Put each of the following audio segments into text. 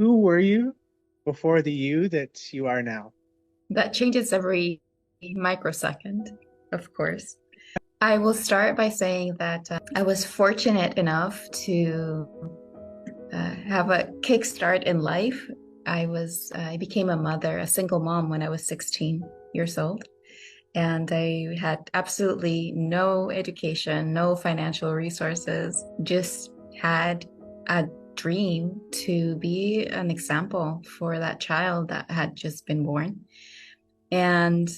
Who were you before the you that you are now? That changes every microsecond, of course. I will start by saying that I was fortunate enough to have a kickstart in life. I became a mother, a single mom when I was 16 years old. And I had absolutely no education, no financial resources, just had a dream to be an example for that child that had just been born. And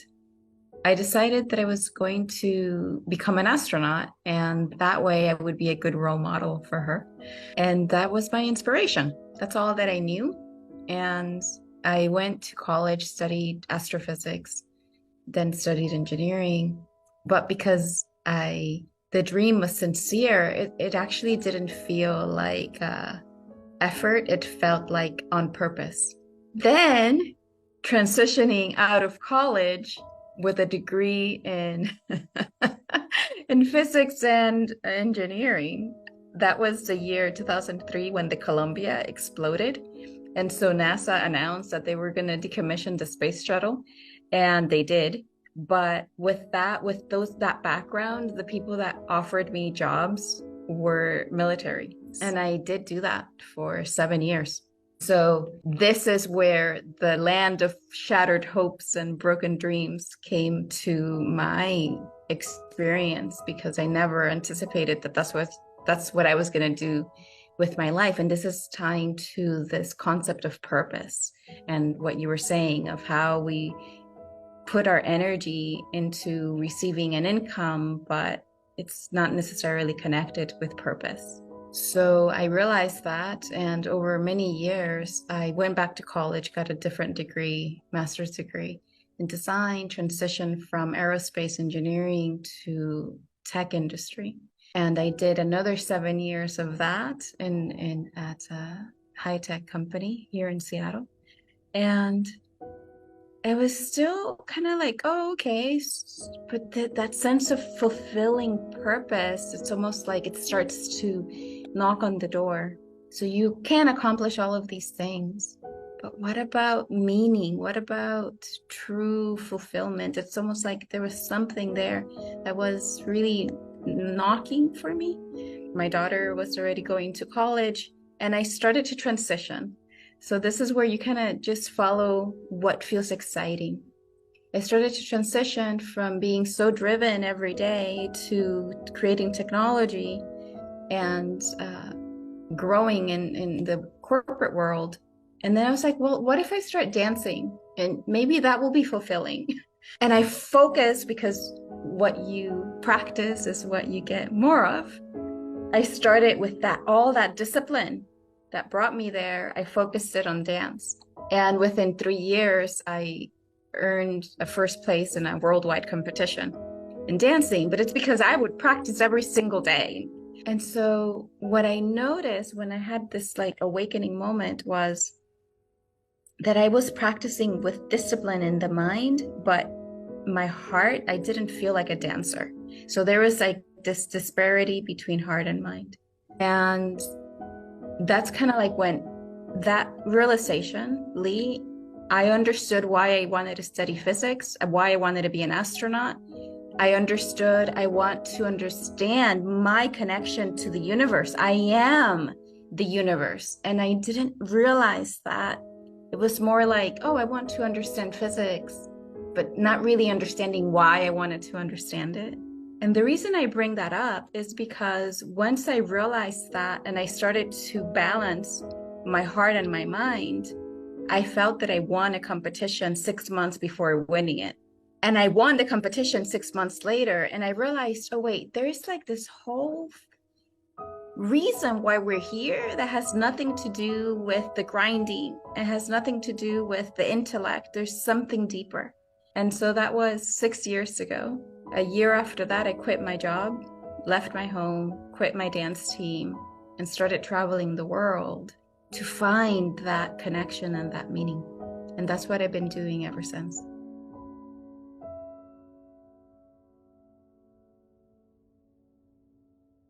I decided that I was going to become an astronaut, and that way I would be a good role model for her. And that was my inspiration. That's all that I knew. And I went to college, studied astrophysics, then studied engineering. But because the dream was sincere, it actually didn't feel like effort. It felt like on purpose. Then transitioning out of college with a degree in in physics and engineering. That was the year 2003 when the Columbia exploded. And so NASA announced that they were going to decommission the space shuttle, and they did. But that background, the people that offered me jobs were military. And I did do that for 7 years. So this is where the land of shattered hopes and broken dreams came to my experience, because I never anticipated that that's what I was going to do with my life. And this is tying to this concept of purpose and what you were saying of how we put our energy into receiving an income, but it's not necessarily connected with purpose. So I realized that, and over many years, I went back to college, got a different degree, master's degree in design, transitioned from aerospace engineering to tech industry. And I did another 7 years of that at a high tech company here in Seattle. And it was still kind of like, oh, okay. But that sense of fulfilling purpose, it's almost like it starts to knock on the door. So you can accomplish all of these things. But what about meaning? What about true fulfillment? It's almost like there was something there that was really knocking for me. My daughter was already going to college, and I started to transition. So this is where you kind of just follow what feels exciting. I started to transition from being so driven every day to creating technology and growing in the corporate world. And then I was like, well, what if I start dancing? And maybe that will be fulfilling. And I focus, because what you practice is what you get more of. I started with all that discipline that brought me there. I focused it on dance. And within 3 years, I earned a first place in a worldwide competition in dancing, but it's because I would practice every single day. And so what I noticed when I had this like awakening moment was that I was practicing with discipline in the mind, but my heart, I didn't feel like a dancer. So there was like this disparity between heart and mind. And that's kind of like when that realization, Lee, I understood why I wanted to study physics, why I wanted to be an astronaut. I understood I want to understand my connection to the universe. I am the universe. And I didn't realize that. It was more like, oh, I want to understand physics, but not really understanding why I wanted to understand it. And the reason I bring that up is because once I realized that and I started to balance my heart and my mind, I felt that I won a competition 6 months before winning it. And I won the competition 6 months later, and I realized, oh, wait, there's like this whole reason why we're here that has nothing to do with the grinding. It has nothing to do with the intellect. There's something deeper. And so that was 6 years ago. A year after that, I quit my job, left my home, quit my dance team, and started traveling the world to find that connection and that meaning. And that's what I've been doing ever since.